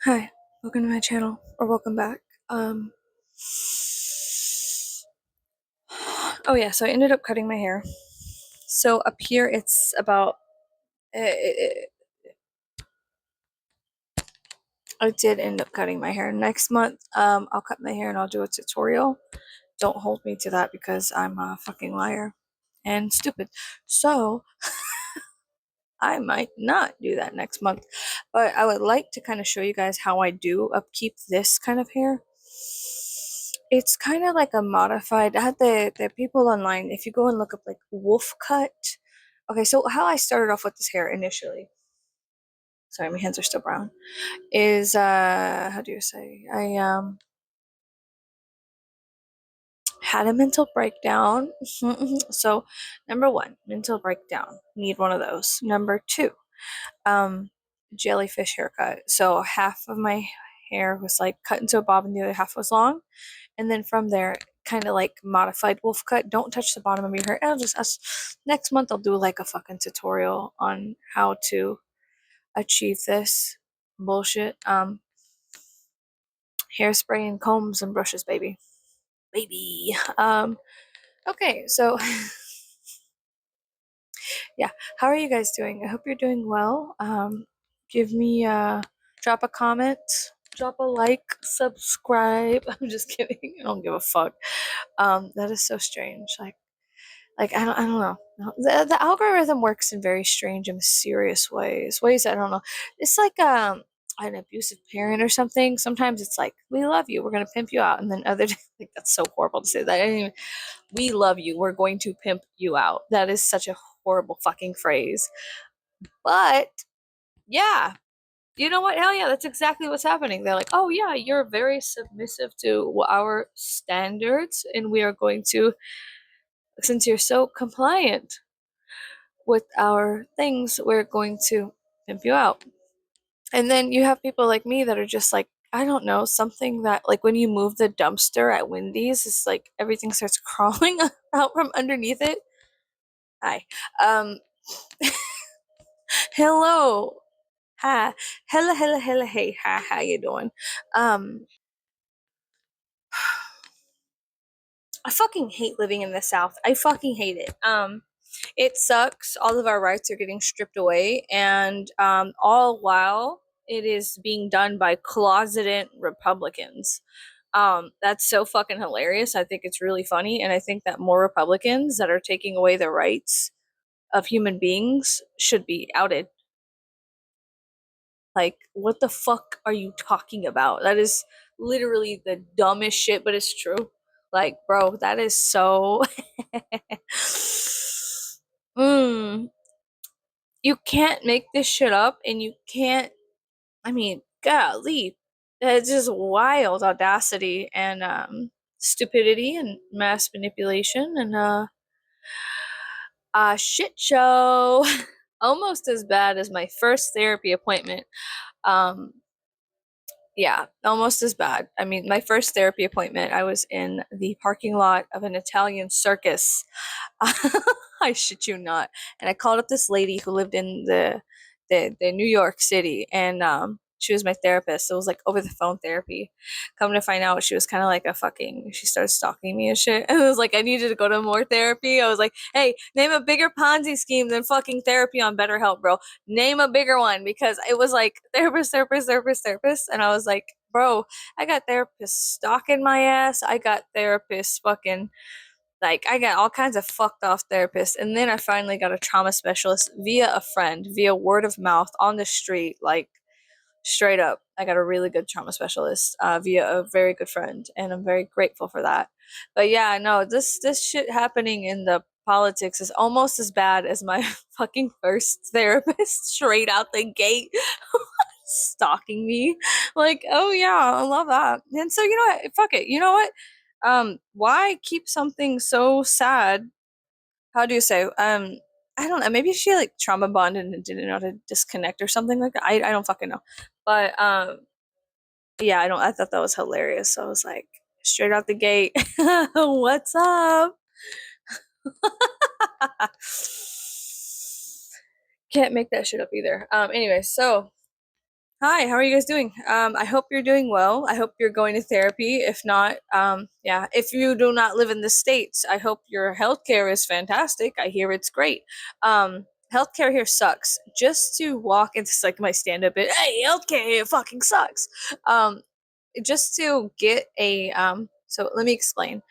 Hi, welcome to my channel, or welcome back. Um, oh yeah, so I ended up cutting my hair. So up here it's about, I did end up cutting my hair. Next month, I'll cut my hair and I'll do a tutorial. Don't hold me to that because I'm a fucking liar and stupid. So I might not do that next month, but I would like to kind of show you guys how I do upkeep this kind of hair. It's kind of like a modified. I had the people online. If you go and look up like wolf cut. Okay, so how I started off with this hair initially. Sorry, my hands are still brown. Is how do you say? I had a mental breakdown. So number one, mental breakdown. Need one of those. Number two, um, jellyfish haircut. So half of my hair was like cut into a bob and the other half was long. And then from there, kind of like modified wolf cut. Don't touch the bottom of your hair. I'll just next month I'll do like a fucking tutorial on how to achieve this bullshit. Hairspray and combs and brushes, baby. Baby. Okay, so yeah, how are you guys doing? I hope you're doing well. Give me drop a comment, drop a like, subscribe. I'm just kidding. I don't give a fuck. That is so strange. Like I don't know. The algorithm works in very strange and mysterious ways I don't know. It's like an abusive parent or something. Sometimes it's like, we love you, we're gonna pimp you out, and then other like that's so horrible to say that. I didn't even, we love you, we're going to pimp you out. That is such a horrible fucking phrase. But yeah, you know what? Hell yeah, that's exactly what's happening. They're like, oh yeah, you're very submissive to our standards, and we are going to, since you're so compliant with our things, we're going to pimp you out. And then you have people like me that are just like, I don't know, something that like when you move the dumpster at Wendy's, it's like everything starts crawling out from underneath it. Hi. Um hello. Hi. Hella hey, hi, how you doing? Um I fucking hate living in the South. I fucking hate it. It sucks. All of our rights are getting stripped away, and all while it is being done by closeted Republicans. That's so fucking hilarious. I think it's really funny, and I think that more Republicans that are taking away the rights of human beings should be outed. Like, what the fuck are you talking about? That is literally the dumbest shit, but it's true. Like, bro, that is so. mm, you can't make this shit up, and you can't. I mean, golly, it's just wild audacity and stupidity and mass manipulation and a shit show. Almost as bad as my first therapy appointment. Um, Yeah, almost as bad. I mean, my first therapy appointment, I was in the parking lot of an Italian circus. I shit you not. And I called up this lady who lived in the New York City, and she was my therapist. So it was like over the phone therapy. Come to find out, she was kind of like a fucking. She started stalking me and shit. And I was like, I needed to go to more therapy. I was like, hey, name a bigger Ponzi scheme than fucking therapy on BetterHelp, bro. Name a bigger one, because it was like therapist, and I was like, bro, I got therapists stalking my ass. I got therapists fucking, like, I got all kinds of fucked off therapists. And then I finally got a trauma specialist via a friend, via word of mouth on the street, like straight up. I got a really good trauma specialist via a very good friend, and I'm very grateful for that. But yeah, no, this shit happening in the politics is almost as bad as my fucking first therapist straight out the gate stalking me. Like, oh yeah, I love that. And so you know what? Fuck it. You know what? Why keep something so sad? How do you say? I don't know. Maybe she like trauma bonded and didn't know how to disconnect or something like that. I don't fucking know. But yeah, I don't. I thought that was hilarious. So I was like, straight out the gate, what's up? Can't make that shit up either. Anyway, so Hi, how are you guys doing? I hope you're doing well. I hope you're going to therapy. If not, yeah, if you do not live in the States, I hope your healthcare is fantastic. I hear it's great. Healthcare here sucks. Just to walk into like my stand-up, hey, healthcare here fucking sucks. Um, just to get a so let me explain.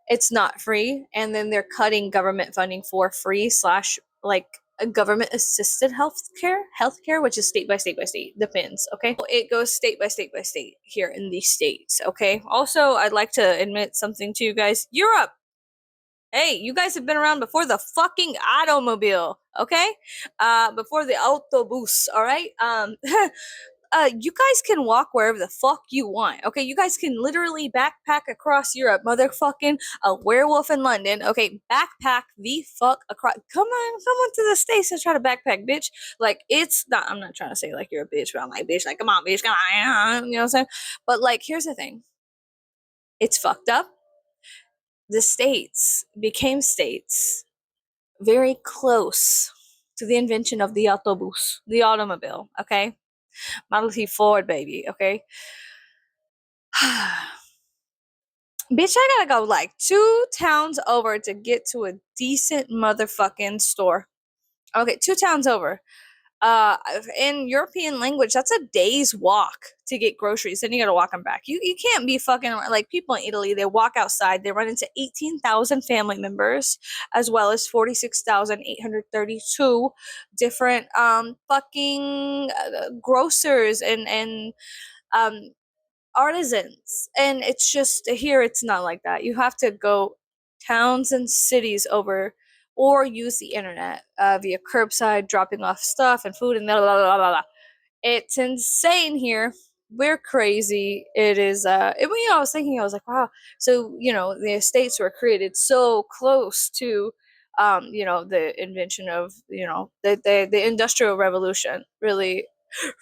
It's not free, and then they're cutting government funding for free slash like a government assisted healthcare, which is state by state by state, depends. Okay, it goes state by state by state here in the States. Okay, also I'd like to admit something to you guys. Europe, hey, you guys have been around before the fucking automobile. Okay, before the autobus. All right. You guys can walk wherever the fuck you want. Okay, you guys can literally backpack across Europe, motherfucking a werewolf in London. Okay, backpack the fuck across. Come on to the States and try to backpack, bitch. Like it's not. I'm not trying to say like you're a bitch, but I'm like bitch. Like come on, bitch, come on. You know what I'm saying? But like, here's the thing. It's fucked up. The states became states very close to the invention of the autobus, the automobile. Okay, Model T Ford, baby. Okay. Bitch, I gotta go like 2 towns over to get to a decent motherfucking store. Okay, 2 towns over. Uh, in European language, that's a day's walk to get groceries. Then you gotta walk them back. You can't be fucking like people in Italy. They walk outside. They run into 18,000 family members, as well as 46,832 different fucking grocers and um artisans, and it's just here it's not like that. You have to go towns and cities over or use the internet via curbside dropping off stuff and food and blah, blah, blah, blah, blah. It's insane here. We're crazy. It is I was thinking, I was like, wow, so the estates were created so close to the invention of the industrial revolution really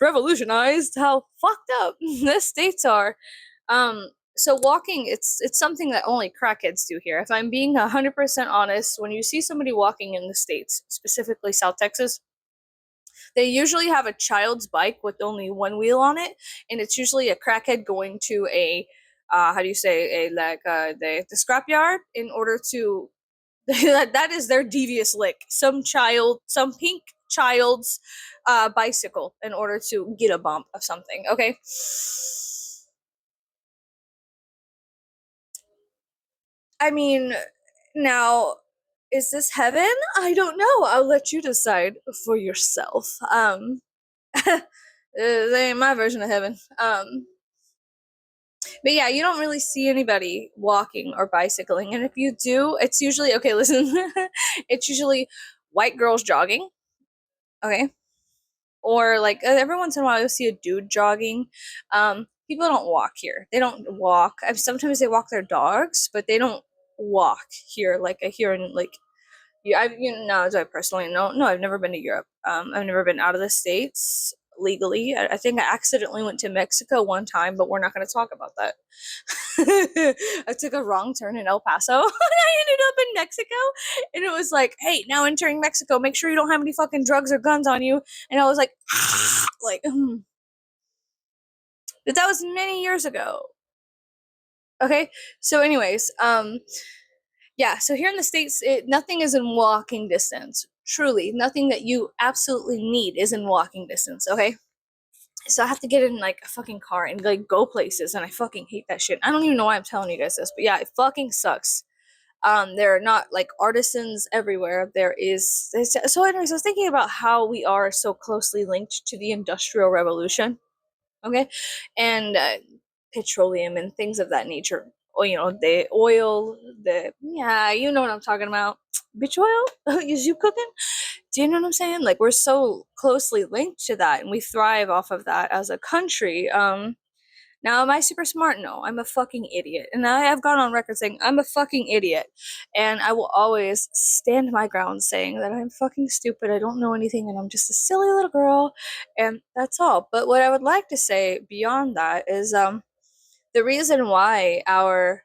revolutionized how fucked up the states are. So walking, it's something that only crackheads do here. If I'm being 100% honest, when you see somebody walking in the states, specifically South Texas, they usually have a child's bike with only one wheel on it, and it's usually a crackhead going to a how do you say, a like the scrapyard in order to that is their devious lick. Some pink child's bicycle in order to get a bump of something. Okay. I mean, now, is this heaven? I don't know. I'll let you decide for yourself. This ain't my version of heaven. But yeah, you don't really see anybody walking or bicycling, and if you do, it's usually okay. Listen, it's usually white girls jogging. Okay, or like every once in a while you'll see a dude jogging. People don't walk here. They don't walk. Sometimes they walk their dogs, but they don't walk here like I hear in like yeah, as I personally no, I've never been to Europe. I've never been out of the States legally. I think I accidentally went to Mexico one time, but we're not going to talk about that. I took a wrong turn in El Paso and I ended up in Mexico. And it was like, hey, now entering Mexico, make sure you don't have any fucking drugs or guns on you. And I was like, like, but that was many years ago. Okay. So, anyways, yeah, so here in the States, nothing is in walking distance. Truly, nothing that you absolutely need is in walking distance, okay? So I have to get in like a fucking car and like go places, and I fucking hate that shit. I don't even know why I'm telling you guys this, but yeah, it fucking sucks. There are not like artisans everywhere. So anyways, I was thinking about how we are so closely linked to the Industrial Revolution, okay? And petroleum and things of that nature. Or, the oil, yeah, you know what I'm talking about. Bitch oil? Is you cooking? Do you know what I'm saying? Like, we're so closely linked to that and we thrive off of that as a country. Now, am I super smart? No, I'm a fucking idiot. And I have gone on record saying I'm a fucking idiot. And I will always stand my ground saying that I'm fucking stupid, I don't know anything, and I'm just a silly little girl. And that's all. But what I would like to say beyond that is the reason why our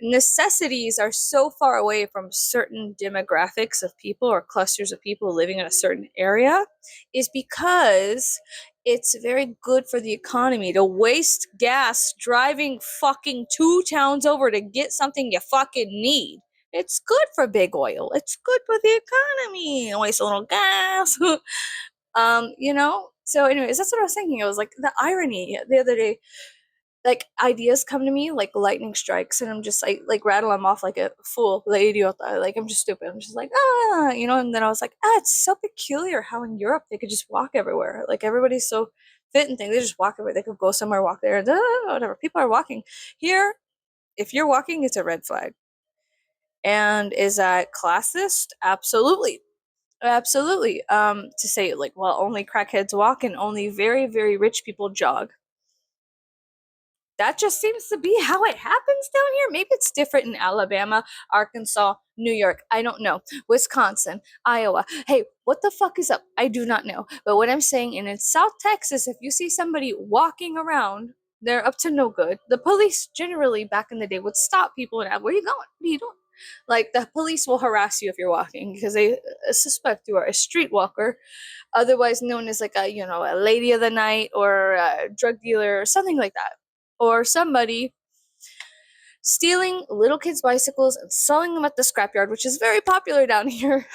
necessities are so far away from certain demographics of people or clusters of people living in a certain area is because it's very good for the economy to waste gas driving fucking 2 towns over to get something you fucking need. It's good for big oil. It's good for the economy. Waste a little gas. So anyways, that's what I was thinking. I was like the irony the other day, like ideas come to me like lightning strikes, and I'm just like rattle them off like a fool, like idiota, like I'm just stupid. I'm just like and then I was like, it's so peculiar how in Europe they could just walk everywhere. Like everybody's so fit and thing, they just walk everywhere. They could go somewhere, walk there, whatever. People are walking here. If you're walking, it's a red flag. And is that classist? Absolutely. Absolutely. To say like, well, only crackheads walk and only very, very rich people jog. That just seems to be how it happens down here. Maybe it's different in Alabama, Arkansas, New York. I don't know. Wisconsin, Iowa. Hey, what the fuck is up? I do not know. But what I'm saying, and in South Texas, if you see somebody walking around, they're up to no good. The police generally back in the day would stop people and ask, where are you going? What are you doing? Like the police will harass you if you're walking because they suspect you are a streetwalker, otherwise known as like a lady of the night or a drug dealer or something like that, or somebody stealing little kids' bicycles and selling them at the scrapyard, which is very popular down here.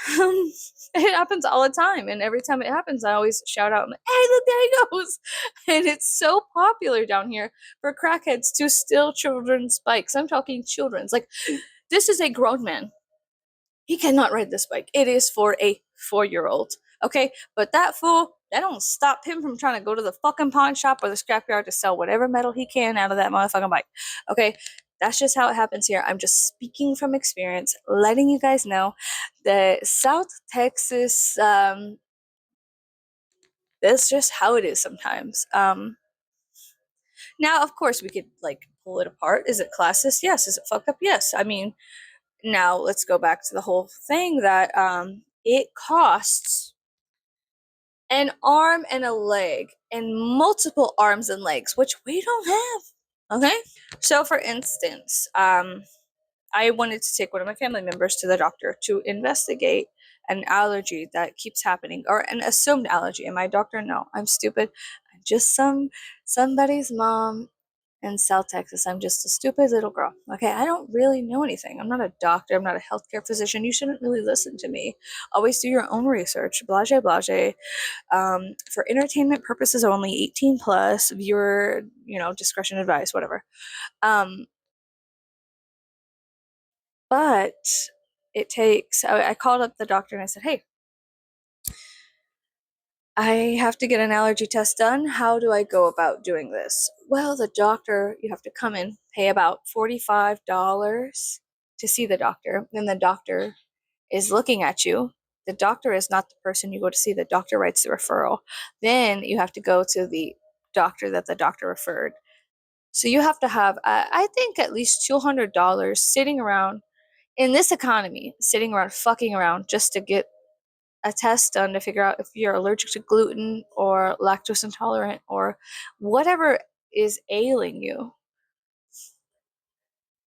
It happens all the time, and every time it happens, I always shout out, "Hey, look, there he goes!" And it's so popular down here for crackheads to steal children's bikes. I'm talking children's. Like, this is a grown man. He cannot ride this bike. It is for a 4-year-old. Okay, but that fool, that don't stop him from trying to go to the fucking pawn shop or the scrapyard to sell whatever metal he can out of that motherfucking bike. Okay, that's just how it happens here. I'm just speaking from experience, letting you guys know that South Texas, that's just how it is sometimes. Now, of course, we could like pull it apart. Is it classist? Yes. Is it fucked up? Yes. I mean, now let's go back to the whole thing that it costs an arm and a leg and multiple arms and legs, which we don't have. Okay. So for instance, I wanted to take one of my family members to the doctor to investigate an allergy that keeps happening, or an assumed allergy. And my doctor, no, I'm stupid. I'm just somebody's mom in South Texas. I'm just a stupid little girl. Okay, I don't really know anything. I'm not a doctor. I'm not a healthcare physician. You shouldn't really listen to me. Always do your own research. Blase, blase. For entertainment purposes only, 18 plus. Viewer, discretion advised. Whatever. Um, but it takes. I called up the doctor and I said, "Hey, I have to get an allergy test done. How do I go about doing this?" Well, the doctor, you have to come in, pay about $45 to see the doctor. Then the doctor is looking at you. The doctor is not the person you go to see. The doctor writes the referral. Then you have to go to the doctor that the doctor referred. So you have to have, I think, at least $200 sitting around in this economy, sitting around fucking around just to get a test done to figure out if you're allergic to gluten or lactose intolerant or whatever is ailing you.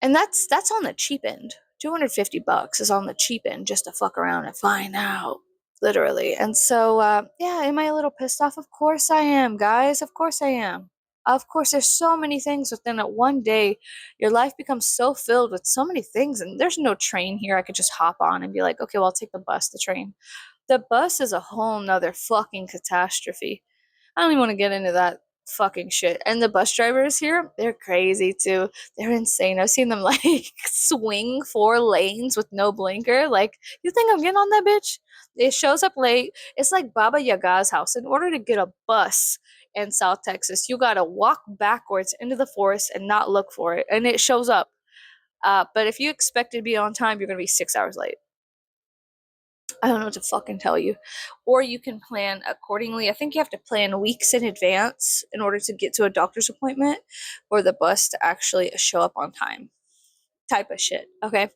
And that's on the cheap end. $250 is on the cheap end just to fuck around and find out, literally. And so, yeah, am I a little pissed off? Of course I am, guys. Of course I am. Of course, there's so many things within it. One day, your life becomes so filled with so many things, and there's no train here I could just hop on and be like, okay, well, I'll take the bus, the train. The bus is a whole nother fucking catastrophe. I don't even want to get into that fucking shit. And the bus drivers here, they're crazy too. They're insane. I've seen them like swing 4 lanes with no blinker. Like, you think I'm getting on that bitch? It shows up late. It's like Baba Yaga's house. In order to get a bus in South Texas, you gotta walk backwards into the forest and not look for it. And it shows up. But if you expect it to be on time, you're gonna be 6 hours late. I don't know what to fucking tell you. Or you can plan accordingly. I think you have to plan weeks in advance in order to get to a doctor's appointment for the bus to actually show up on time. type of shit. Okay.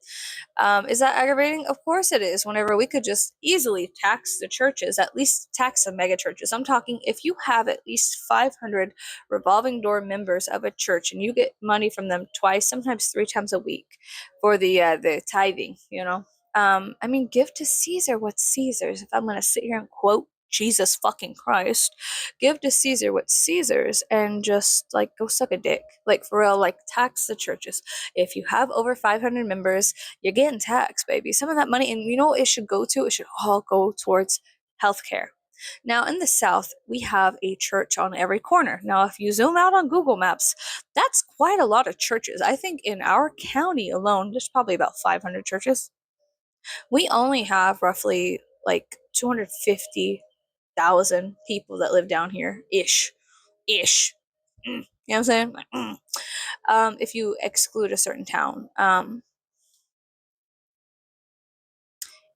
Is that aggravating? Of course it is. Whenever we could just easily tax the churches, at least tax the mega churches. I'm talking if you have at least 500 revolving door members of a church and you get money from them twice, sometimes three times a week for the tithing, you know. I mean, give to Caesar what's Caesar's. If I'm gonna sit here and quote Jesus fucking Christ, give to Caesar what's Caesar's and just like go suck a dick. Like for real, like tax the churches. If you have over 500 members, you're getting taxed, baby. Some of that money, and you know what it should go to? It should all go towards healthcare. Now, in the South, we have a church on every corner. Now, if you zoom out on Google Maps, that's quite a lot of churches. I think in our county alone, there's probably about 500 churches. We only have roughly like 250,000 people that live down here ish. Ish. You know what I'm saying? If you exclude a certain town.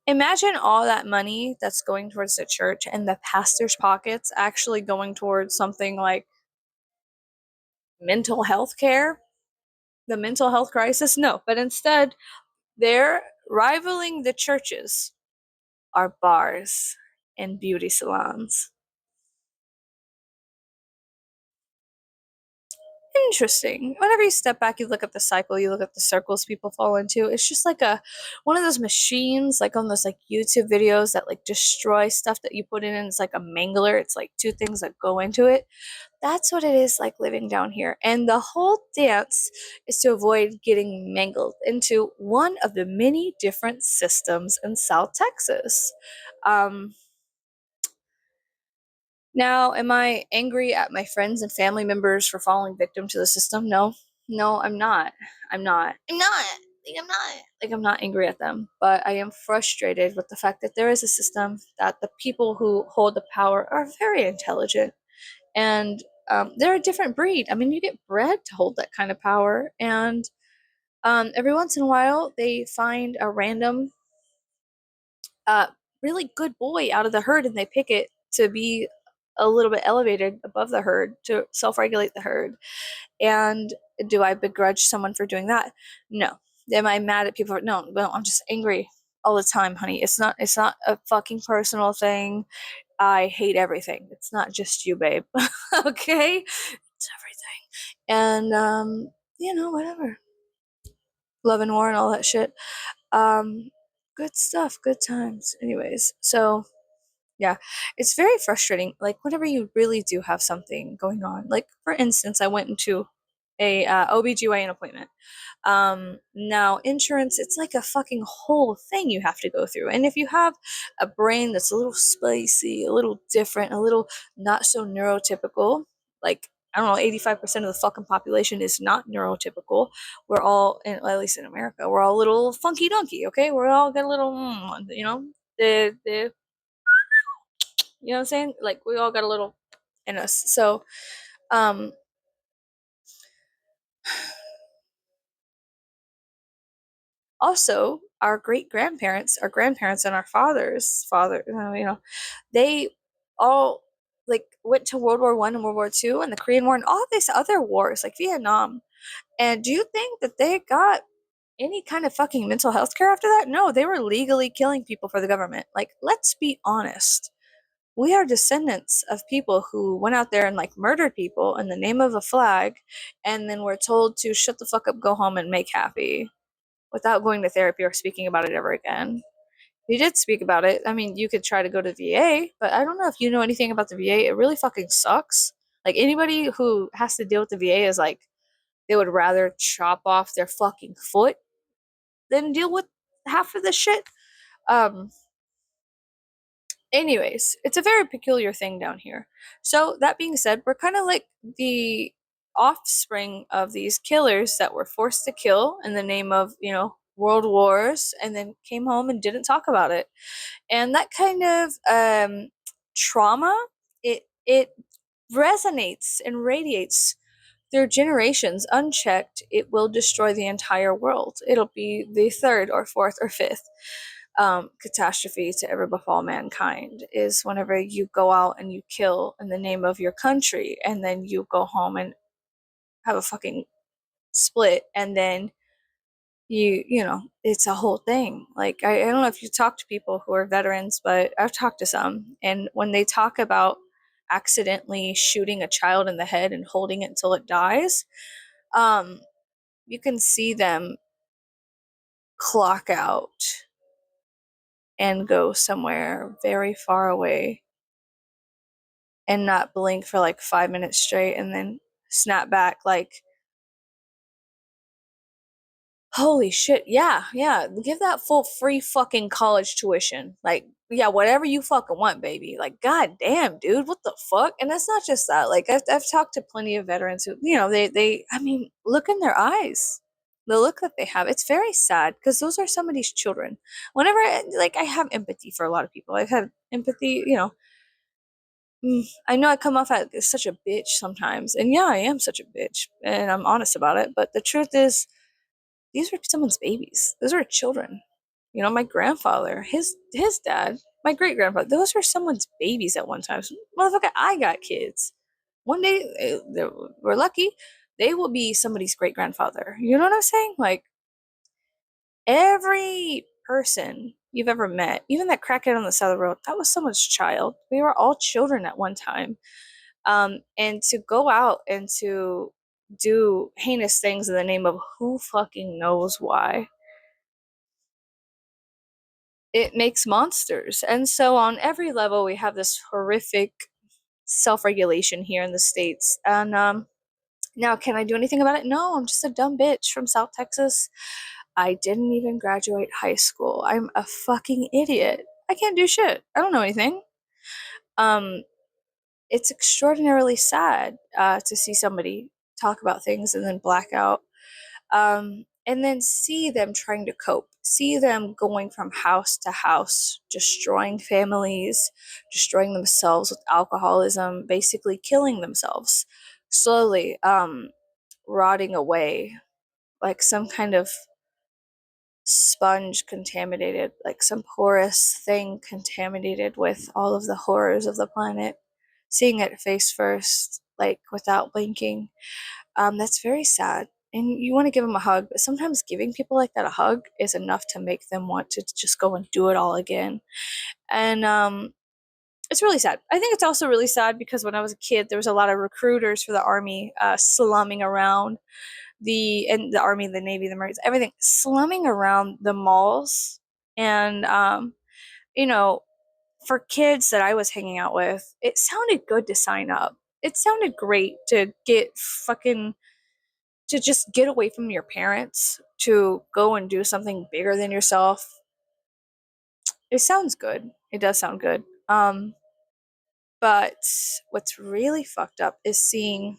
Imagine all that money that's going towards the church and the pastor's pockets actually going towards something like mental health care, the mental health crisis. No, but instead, they're rivaling the churches are bars and beauty salons. Interesting. Whenever you step back, you look at the cycle, you look at the circles people fall into. It's just like a one of those machines, like on those like YouTube videos that like destroy stuff that you put in, and it's like a mangler. It's like two things that go into it. That's what it is like living down here. And the whole dance is to avoid getting mangled into one of the many different systems in South Texas. Um, Now, am I angry at my friends and family members for falling victim to the system? No. No, I'm not. I'm not. I'm not. I'm not. Like, I'm not angry at them, but I am frustrated with the fact that there is a system that the people who hold the power are very intelligent and they're a different breed. I mean, you get bred to hold that kind of power, and every once in a while, they find a random uh, really good boy out of the herd and they pick it to be a little bit elevated above the herd to self-regulate the herd. And do I begrudge someone for doing that? No. Am I mad at people? No. Well, I'm just angry all the time, honey. It's not a fucking personal thing. I hate everything. It's not just you, babe. Okay? It's everything. And whatever. Love and war and all that shit. Um Good stuff, good times. Anyways, so yeah, it's very frustrating. Like whenever you really do have something going on. Like for instance, I went into a OBGYN appointment. Now insurance, it's like a fucking whole thing you have to go through. And if you have a brain that's a little spicy, a little different, a little not so neurotypical, like I don't know, 85% of the fucking population is not neurotypical. We're all, at least in America, we're all a little funky donkey, okay? We're all got a little, the you know what I'm saying? Like we all got a little in us. So, um, also our great grandparents, our grandparents, and our fathers, they all like went to World War One and World War Two and the Korean War and all these other wars, like Vietnam. And do you think that they got any kind of fucking mental health care after that? No, they were legally killing people for the government. Like, let's be honest. We are descendants of people who went out there and like murdered people in the name of a flag and then were told to shut the fuck up, go home and make happy without going to therapy or speaking about it ever again. If you did speak about it, I mean, you could try to go to VA, but I don't know if you know anything about the VA. It really fucking sucks. Like anybody who has to deal with the VA is like they would rather chop off their fucking foot than deal with half of the shit. Um Anyways, it's a very peculiar thing down here. So, that being said, we're kind of like the offspring of these killers that were forced to kill in the name of, world wars and then came home and didn't talk about it. And that kind of trauma, it resonates and radiates through generations unchecked. It will destroy the entire world. It'll be the third or fourth or fifth catastrophe to ever befall mankind is whenever you go out and you kill in the name of your country and then you go home and have a fucking split and then you know, it's a whole thing. Like I don't know if you talk to people who are veterans, but I've talked to some, and when they talk about accidentally shooting a child in the head and holding it until it dies, um, you can see them clock out and go somewhere very far away and not blink for like 5 minutes straight and then snap back like, holy shit, yeah, yeah. Give that full free fucking college tuition. Like, yeah, whatever you fucking want, baby. Like, god damn, dude, what the fuck? And that's not just that. Like, I've talked to plenty of veterans who, you know, I mean, look in their eyes. The look that they have, it's very sad because those are somebody's children. Whenever, like, I have empathy for a lot of people. I've had empathy, you know. I know I come off as such a bitch sometimes. And yeah, I am such a bitch. And I'm honest about it. But the truth is, these are someone's babies. Those are children. You know, my grandfather, his dad, my great grandfather, those were someone's babies at one time. So, motherfucker, I got kids. One day, we're lucky, they will be somebody's great grandfather. You know what I'm saying? Like every person you've ever met, even that crackhead on the side of the road, that was someone's child. We were all children at one time. And to go out and to do heinous things in the name of who fucking knows why, it makes monsters. And so on every level, we have this horrific self-regulation here in the States. And now, can I do anything about it? No, I'm just a dumb bitch from South Texas. I didn't even graduate high school. I'm a fucking idiot. I can't do shit. I don't know anything. Um, it's extraordinarily sad to see somebody talk about things and then black out. And then see them trying to cope, see them going from house to house, destroying families, destroying themselves with alcoholism, basically killing themselves, slowly rotting away like some kind of sponge contaminated, like some porous thing contaminated with all of the horrors of the planet, seeing it face first, like without blinking. That's very sad. And you want to give them a hug, but sometimes giving people like that a hug is enough to make them want to just go and do it all again. And it's really sad. I think it's also really sad because when I was a kid, there was a lot of recruiters for the army slumming around the army, the navy, the marines, everything slumming around the malls. And you know, for kids that I was hanging out with, it sounded good to sign up. It sounded great to get fucking to just get away from your parents to go and do something bigger than yourself. It sounds good. It does sound good. But what's really fucked up is seeing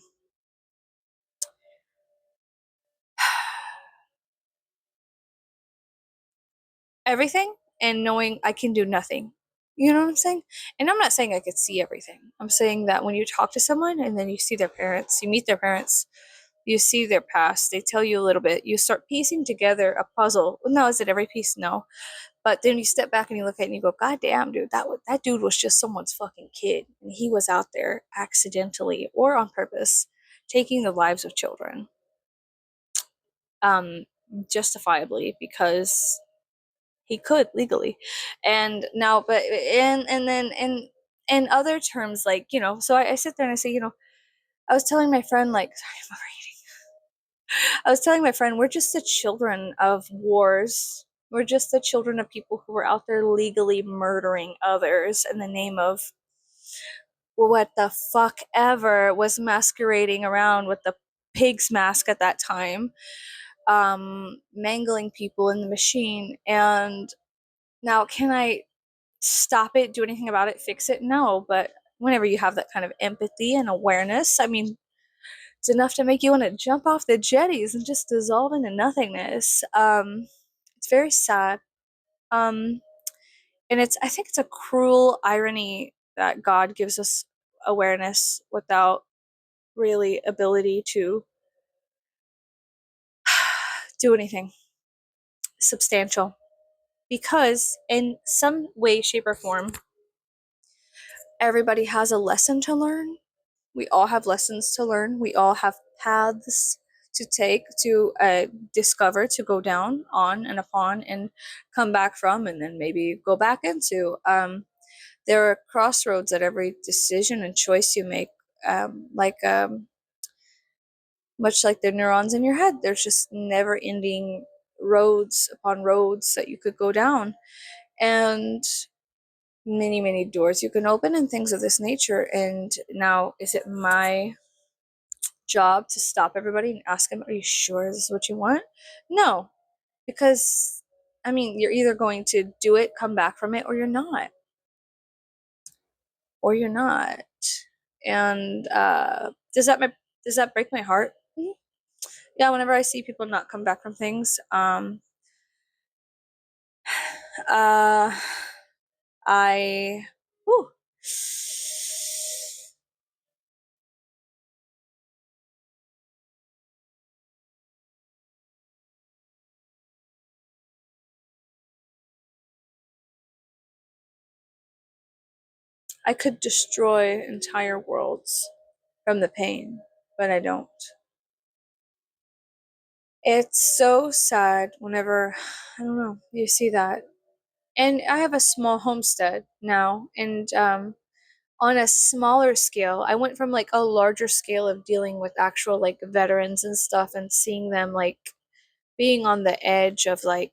everything and knowing I can do nothing. You know what I'm saying? And I'm not saying I could see everything. I'm saying that when you talk to someone and then you see their parents, you meet their parents, you see their past, they tell you a little bit, you start piecing together a puzzle. No, is it every piece? No. But then you step back and you look at it and you go, God damn, dude, that dude was just someone's fucking kid. And he was out there accidentally or on purpose taking the lives of children. Um, Justifiably because he could legally. And now, but and then in other terms, like, you know, so I sit there and I say, you know, I was telling my friend, like, sorry, I was telling my friend, we're just the children of wars. We're just the children of people who were out there legally murdering others in the name of what the fuck ever was masquerading around with the pig's mask at that time, mangling people in the machine. And now, can I stop it, do anything about it, fix it? No, but whenever you have that kind of empathy and awareness, I mean, it's enough to make you want to jump off the jetties and just dissolve into nothingness. It's very sad. Um, and I think it's a cruel irony that God gives us awareness without really ability to do anything substantial. Because in some way, shape, or form, everybody has a lesson to learn. We all have lessons to learn. We all have paths to take to discover, to go down on and upon and come back from, and then maybe go back into. There are crossroads at every decision and choice you make, like much like the neurons in your head. There's just never ending roads upon roads that you could go down, and many, many doors you can open and things of this nature. And now, is it my job to stop everybody and ask them, are you sure this is what you want? No, because I mean, you're either going to do it, come back from it, or you're not. Or you're not. And does that break my heart? Yeah, whenever I see people not come back from things, uh, I, whew, I could destroy entire worlds from the pain, but I don't. It's so sad whenever, I don't know, you see that. And I have a small homestead now, and on a smaller scale, I went from like a larger scale of dealing with actual like veterans and stuff and seeing them like being on the edge of like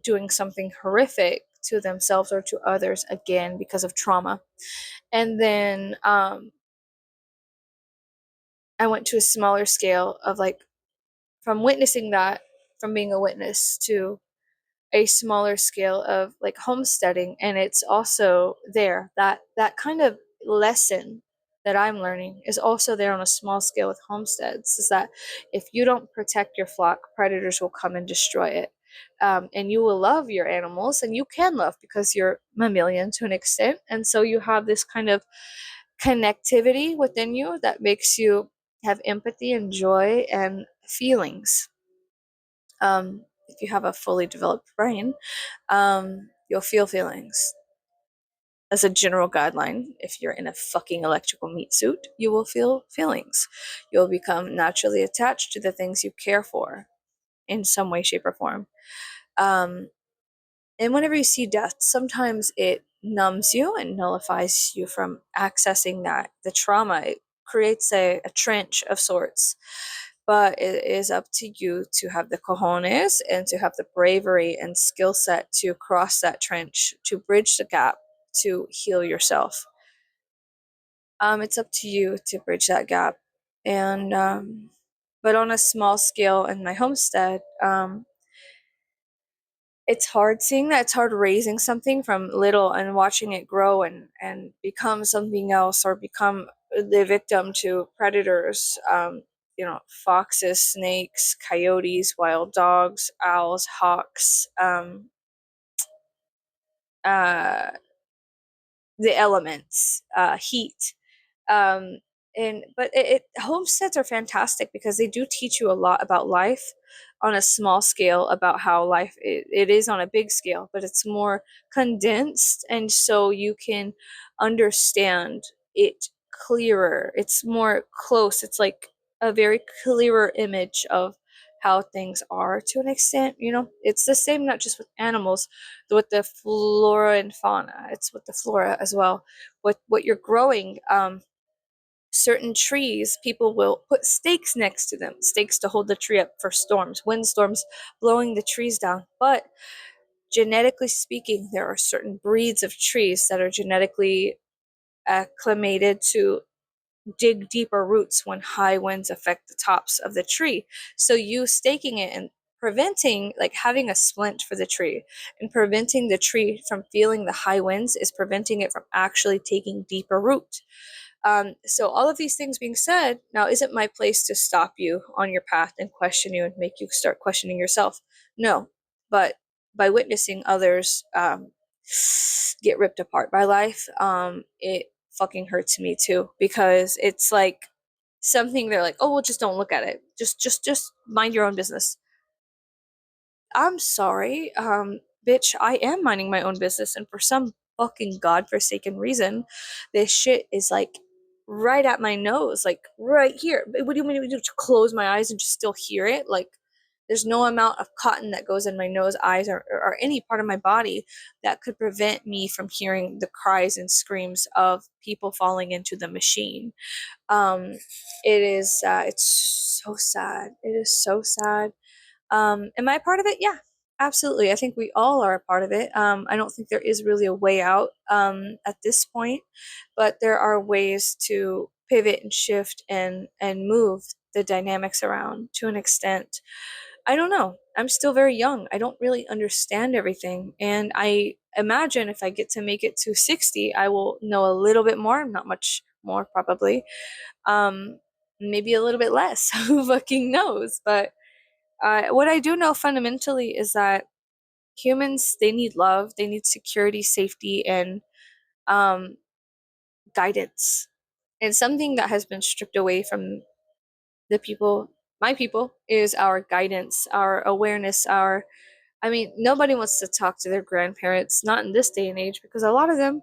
doing something horrific to themselves or to others again because of trauma. And then I went to a smaller scale of like from witnessing that, from being a witness to a smaller scale of like homesteading. And it's also there, that kind of lesson that I'm learning is also there on a small scale with homesteads, is that if you don't protect your flock, predators will come and destroy it. And you will love your animals, and you can love because you're mammalian to an extent, and so you have this kind of connectivity within you that makes you have empathy and joy and feelings. If you have a fully developed brain, you'll feel feelings. As a general guideline, if you're in a fucking electrical meat suit, you will feel feelings. You'll become naturally attached to the things you care for in some way, shape, or form. Um, and whenever you see death, sometimes it numbs you and nullifies you from accessing that. The trauma, it creates a trench of sorts. But it is up to you to have the cojones and to have the bravery and skill set to cross that trench, to bridge the gap, to heal yourself. It's up to you to bridge that gap. And but on a small scale in my homestead, it's hard seeing that. It's hard raising something from little and watching it grow and become something else, or become the victim to predators. Foxes, snakes, coyotes, wild dogs, owls, hawks, uh, the elements, heat. um and but homesteads are fantastic because they do teach you a lot about life on a small scale, about how life it is on a big scale, but it's more condensed, and so you can understand it clearer. It's more close. It's like a very clearer image of how things are to an extent. It's the same not just with animals, with the flora and fauna. It's with the flora as well. What you're growing. Certain trees, people will put stakes next to them, stakes to hold the tree up for storms, windstorms blowing the trees down. But genetically speaking, there are certain breeds of trees that are genetically acclimated to dig deeper roots when high winds affect the tops of the tree. So you staking it and preventing, like having a splint for the tree and preventing the tree from feeling the high winds, is preventing it from actually taking deeper root. So all of these things being said, now isn't my place to stop you on your path and question you and make you start questioning yourself. No, but by witnessing others get ripped apart by life, it fucking hurts me too, because it's like something they're like, oh well, just don't look at it. Just mind your own business. I'm sorry, bitch, I am minding my own business, and for some fucking godforsaken reason, this shit is like right at my nose, like right here. What do you mean to do? To close my eyes and just still hear it? Like there's no amount of cotton that goes in my nose, eyes, or any part of my body that could prevent me from hearing the cries and screams of people falling into the machine. Um, it's so sad. It is so sad. Am I a part of it? Yeah, absolutely. I think we all are a part of it. I don't think there is really a way out at this point, but there are ways to pivot and shift and move the dynamics around to an extent. I don't know. I'm still very young. I don't really understand everything, and I imagine if I get to make it to 60, I will know a little bit more, not much more probably. Maybe a little bit less. Who fucking knows? But what I do know fundamentally is that humans, they need love, they need security, safety, and um, guidance. And something that has been stripped away from the people, my people, is our guidance, our awareness, our I mean, nobody wants to talk to their grandparents, not in this day and age, because a lot of them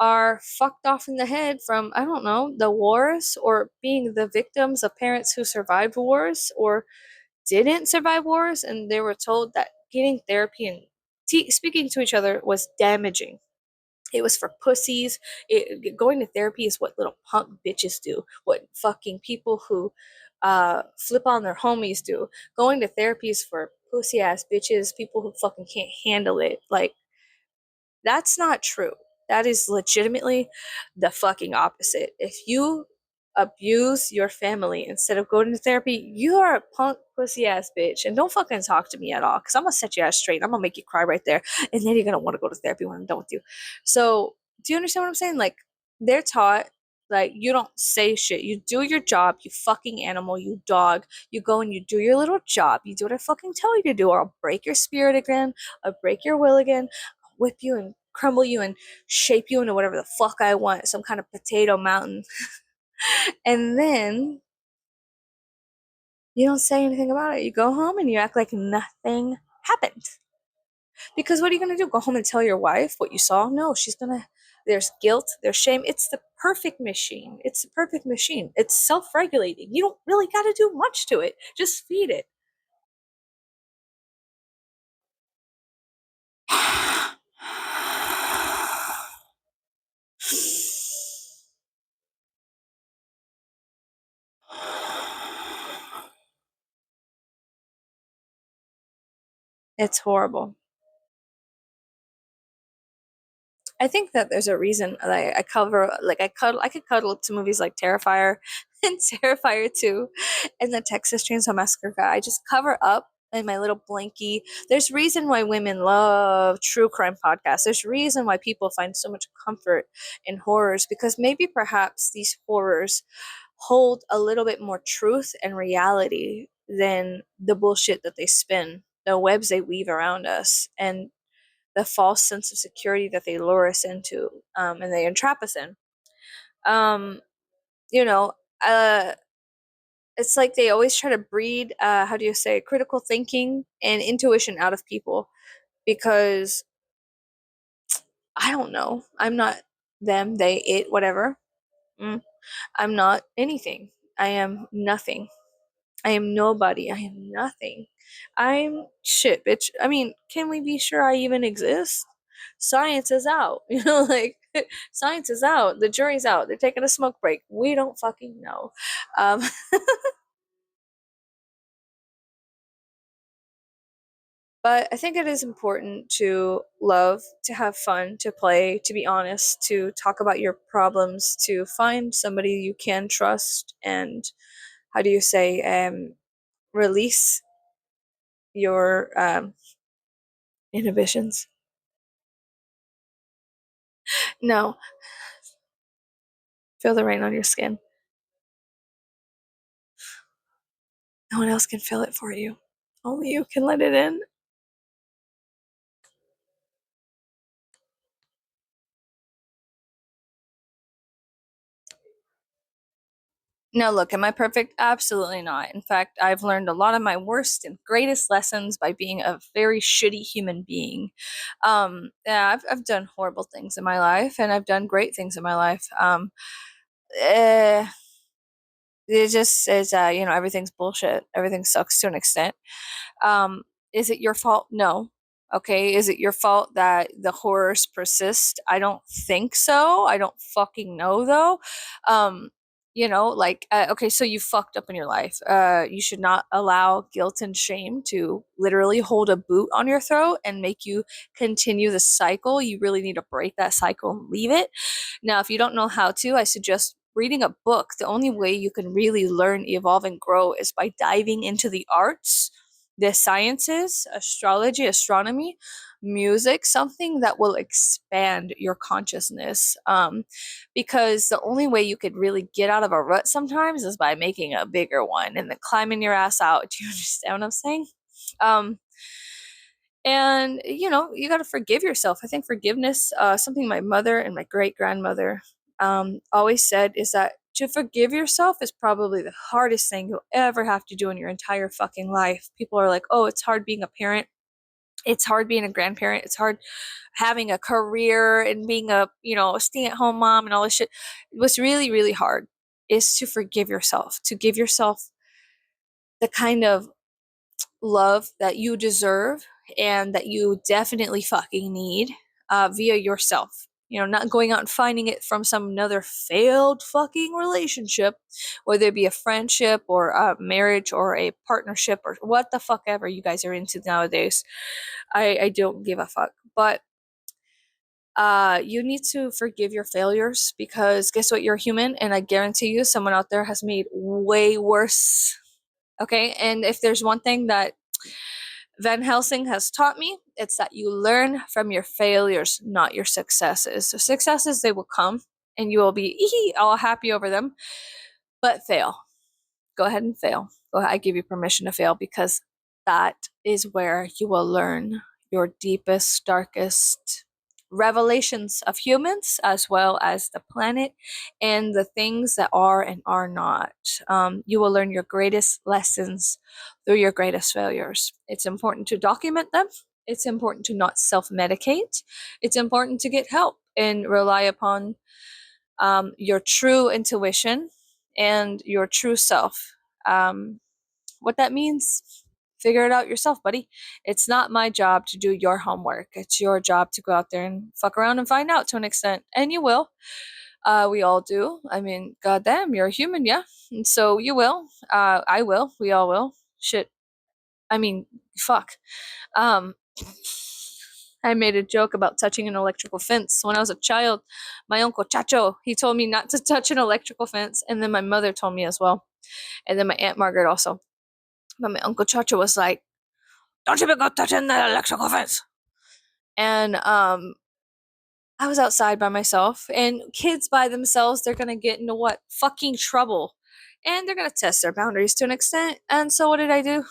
are fucked off in the head from, I don't know, the wars or being the victims of parents who survived wars or didn't survive wars, and they were told that getting therapy and speaking to each other was damaging. It was for pussies. Going to therapy is what little punk bitches do. What fucking people who flip on their homies do. Going to therapy is for pussy ass bitches, people who fucking can't handle it. Like, that's not true. That is legitimately the fucking opposite. If you abuse your family instead of going to therapy, you are a punk pussy ass bitch. And don't fucking talk to me at all. Cause I'm gonna set you ass straight. I'm gonna make you cry right there. And then you're gonna want to go to therapy when I'm done with you. So do you understand what I'm saying? Like they're taught like you don't say shit. You do your job, you fucking animal, you dog. You go and you do your little job. You do what I fucking tell you to do, or I'll break your spirit again. I'll break your will again, whip you and crumble you and shape you into whatever the fuck I want, some kind of potato mountain. And then you don't say anything about it. You go home and you act like nothing happened. Because what are you going to do? Go home and tell your wife what you saw? No, she's going to. There's guilt, there's shame. It's the perfect machine. It's the perfect machine. It's self regulating. You don't really got to do much to it, just feed it. It's horrible. I think that there's a reason that I cover like I could cuddle to movies like Terrifier and Terrifier 2 and the Texas Chainsaw Massacre guy. I just cover up in my little blankie. There's reason why women love true crime podcasts. There's reason why people find so much comfort in horrors because maybe perhaps these horrors hold a little bit more truth and reality than the bullshit that they spin, the webs they weave around us. And the false sense of security that they lure us into and they entrap us in. Um, you know, uh, it's like they always try to breed, how do you say, critical thinking and intuition out of people because I don't know. I'm not them, they, it, whatever. Mm, I'm not anything. I am nothing. I am nobody. I am nothing. I'm shit, bitch. I mean, can we be sure I even exist? Science is out. Like science is out. The jury's out. They're taking a smoke break. We don't fucking know. Um, but I think it is important to love, to have fun, to play, to be honest, to talk about your problems, to find somebody you can trust, and how do you say, release your inhibitions. No, feel the rain on your skin. No one else can feel it for you. Only you can let it in. No, look, am I perfect? Absolutely not. In fact, I've learned a lot of my worst and greatest lessons by being a very shitty human being. Yeah, I've done horrible things in my life and I've done great things in my life. uh, it just is, everything's bullshit. Everything sucks to an extent. Um, is it your fault? No. Okay. Is it your fault that the horrors persist? I don't think so. I don't fucking know though. Um, okay, so you fucked up in your life. You should not allow guilt and shame to literally hold a boot on your throat and make you continue the cycle. You really need to break that cycle and leave it. Now, if you don't know how to, I suggest reading a book. The only way you can really learn, evolve, and grow is by diving into the arts, the sciences, astrology, astronomy, music, something that will expand your consciousness. Because the only way you could really get out of a rut sometimes is by making a bigger one and then climbing your ass out. Do you understand what I'm saying? Um, and you got to forgive yourself. I think forgiveness, something my mother and my great grandmother always said, is that to forgive yourself is probably the hardest thing you'll ever have to do in your entire fucking life. People are like, oh, it's hard being a parent, it's hard being a grandparent, it's hard having a career and being a stay-at-home mom and all this shit. What's really, really hard is to forgive yourself, to give yourself the kind of love that you deserve and that you definitely fucking need, via yourself. Not going out and finding it from some another failed fucking relationship, whether it be a friendship or a marriage or a partnership or what the fuck ever you guys are into nowadays. I don't give a fuck. But you need to forgive your failures, because guess what? You're human, and I guarantee you someone out there has made way worse. Okay, and if there's one thing that Van Helsing has taught me, it's that you learn from your failures, not your successes. So successes, they will come and you will be all happy over them, but fail. Go ahead and fail. Go ahead, I give you permission to fail, because that is where you will learn your deepest, darkest revelations of humans, as well as the planet and the things that are and are not. You will learn your greatest lessons through your greatest failures. It's important to document them. It's important to not self medicate. It's important to get help and rely upon your true intuition and your true self. Um, what that means, figure it out yourself, buddy. It's not my job to do your homework. It's your job to go out there and fuck around and find out to an extent. And you will. We all do. I mean, goddamn, you're a human, yeah. And so you will. I will. We all will. Shit. I mean, fuck. Um, I made a joke about touching an electrical fence. When I was a child, my uncle Chacho, he told me not to touch an electrical fence. And then my mother told me as well. And then my Aunt Margaret also. But my Uncle Chacho was like, don't you be go touching the electrical fence. And I was outside by myself, and kids by themselves, they're gonna get into what? Fucking trouble. And they're gonna test their boundaries to an extent. And so what did I do?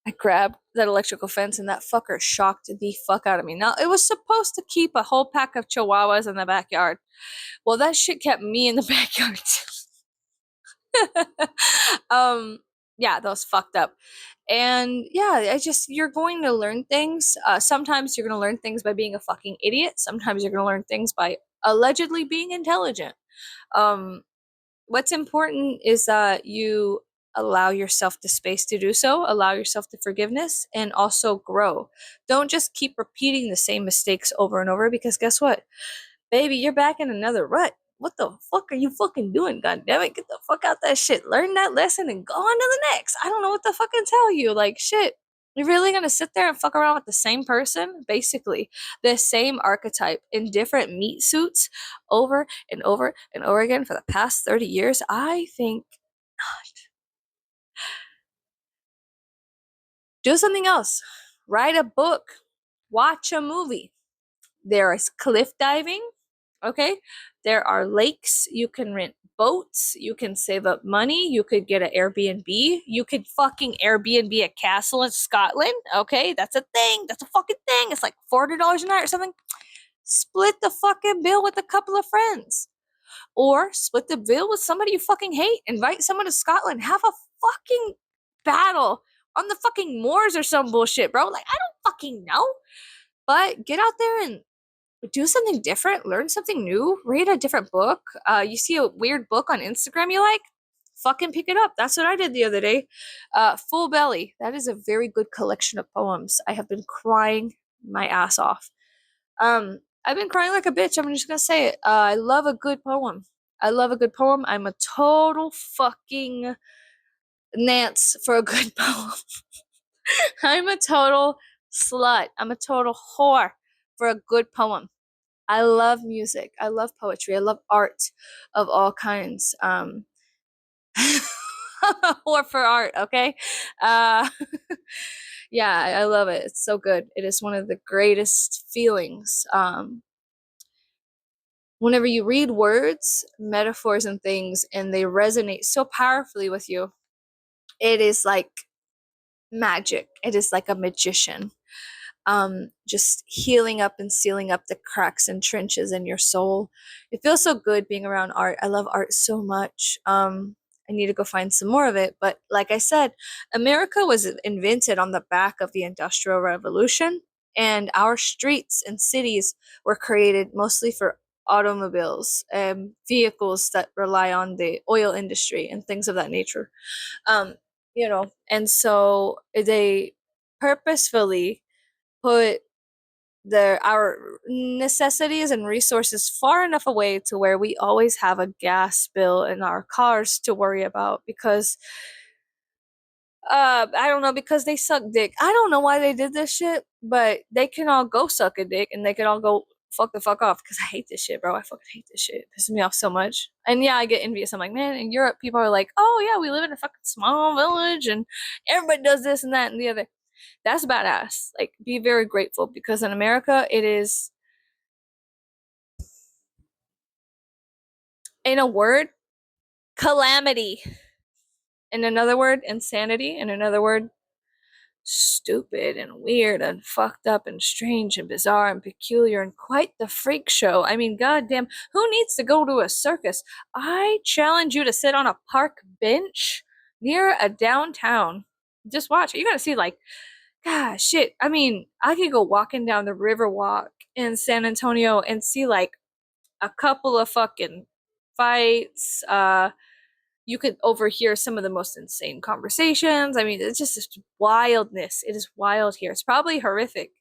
I grabbed that electrical fence, and that fucker shocked the fuck out of me. Now, it was supposed to keep a whole pack of chihuahuas in the backyard. Well, that shit kept me in the backyard. Yeah, that was fucked up. And yeah, you're going to learn things. Sometimes you're going to learn things by being a fucking idiot. Sometimes you're going to learn things by allegedly being intelligent. Um, what's important is that you allow yourself the space to do so, allow yourself the forgiveness, and also grow. Don't just keep repeating the same mistakes over and over, because guess what? Baby, you're back in another rut. What the fuck are you fucking doing? God damn it, get the fuck out that shit. Learn that lesson and go on to the next. I don't know what to fucking tell you. Like, shit. You're really gonna sit there and fuck around with the same person? Basically, the same archetype in different meat suits over and over and over again for the past 30 years? I think not. Do something else. Write a book. Watch a movie. There is cliff diving. Okay. There are lakes. You can rent boats. You can save up money. You could get an Airbnb. You could fucking Airbnb a castle in Scotland. Okay. That's a thing. That's a fucking thing. It's like $40 a night or something. Split the fucking bill with a couple of friends. Or split the bill with somebody you fucking hate. Invite someone to Scotland. Have a fucking battle on the fucking moors or some bullshit, bro. Like, I don't fucking know. But get out there and do something different, learn something new, read a different book. You see a weird book on Instagram you like, fucking pick it up. That's what I did the other day. Full Belly. That is a very good collection of poems. I have been crying my ass off. I've been crying like a bitch. I'm just gonna say it. I love a good poem. I love a good poem. I'm a total fucking Nance for a good poem. I'm a total slut. I'm a total whore for a good poem. I love music. I love poetry. I love art of all kinds. Or for art, okay? Uh, yeah, I love it. It's so good. It is one of the greatest feelings. Whenever you read words, metaphors, and things, and they resonate so powerfully with you, it is like magic. It is like a magician. Just healing up and sealing up the cracks and trenches in your soul. It feels so good being around art. I love art so much. I need to go find some more of it. But like I said, America was invented on the back of the Industrial Revolution, and our streets and cities were created mostly for automobiles and vehicles that rely on the oil industry and things of that nature. Um, and so they purposefully put our necessities and resources far enough away to where we always have a gas bill in our cars to worry about because I don't know, because they suck dick. I don't know why they did this shit, but they can all go suck a dick and they can all go fuck the fuck off because I hate this shit, bro. I fucking hate this shit. It pisses me off so much. And yeah, I get envious. I'm like, man, in Europe people are like, oh yeah, we live in a fucking small village and everybody does this and that and the other. That's badass. Like, be very grateful because in America, it is, in a word, calamity. In another word, insanity. In another word, stupid and weird and fucked up and strange and bizarre and peculiar and quite the freak show. I mean, goddamn, who needs to go to a circus? I challenge you to sit on a park bench near a downtown. Just watch it. You're gonna see, like, gosh, shit. I mean, I could go walking down the river walk in San Antonio and see like a couple of fucking fights. You could overhear some of the most insane conversations. I mean, it's just this wildness. It is wild here. It's probably horrific.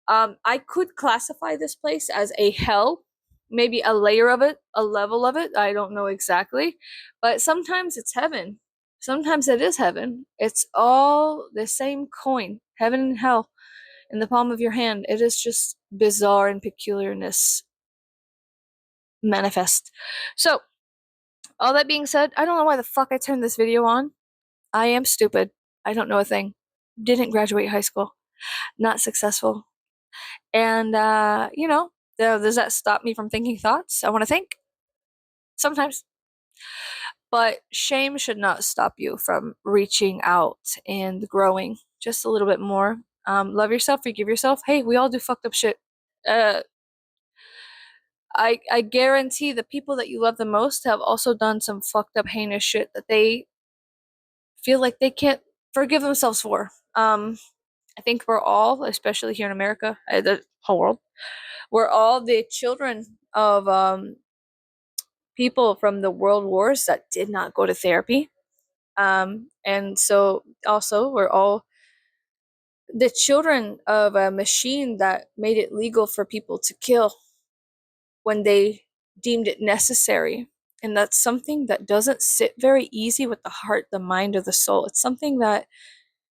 I could classify this place as a hell, maybe a layer of it, a level of it. I don't know exactly, but sometimes it's heaven. Sometimes it is heaven. It's all the same coin, heaven and hell, in the palm of your hand. It is just bizarre and peculiarness manifest. So, all that being said, I don't know why the fuck I turned this video on. I am stupid. I don't know a thing. Didn't graduate high school. Not successful. And, does that stop me from thinking thoughts I want to think? Sometimes. But shame should not stop you from reaching out and growing just a little bit more. Love yourself, forgive yourself. Hey, we all do fucked up shit. Uh, I guarantee the people that you love the most have also done some fucked up, heinous shit that they feel like they can't forgive themselves for. I think we're all, especially here in America, the whole world, we're all the children of people from the world wars that did not go to therapy. And so also, we're all the children of a machine that made it legal for people to kill when they deemed it necessary. And that's something that doesn't sit very easy with the heart, the mind, or the soul. It's something that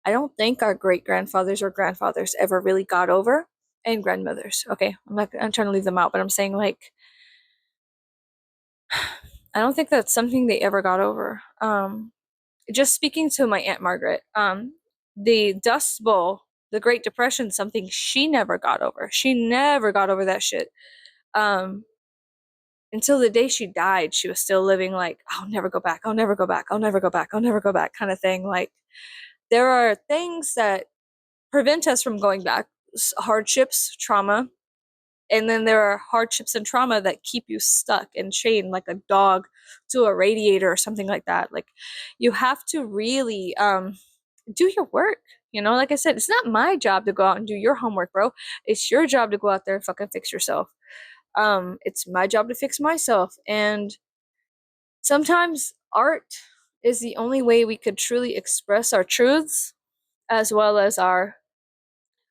I don't think our great grandfathers or grandfathers ever really got over, and grandmothers. Okay, I'm trying to leave them out, but I'm saying, like, I don't think that's something they ever got over. Just speaking to my Aunt Margaret, the Dust Bowl, the Great Depression, something she never got over. She never got over that shit. Um, until the day she died, she was still living like, I'll never go back. I'll never go back. I'll never go back. I'll never go back, kind of thing. Like, there are things that prevent us from going back, hardships, trauma, and then there are hardships and trauma that keep you stuck and chained like a dog to a radiator or something like that. Like, you have to really do your work. Like I said, it's not my job to go out and do your homework, bro. It's your job to go out there and fucking fix yourself. It's my job to fix myself. And sometimes art is the only way we could truly express our truths, as well as our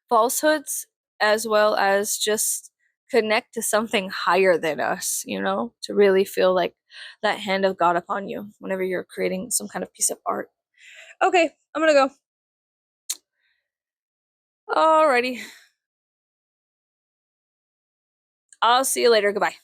falsehoods, as well as just connect to something higher than us, to really feel like that hand of God upon you whenever you're creating some kind of piece of art. Okay, I'm gonna go. Alrighty. I'll see you later. Goodbye.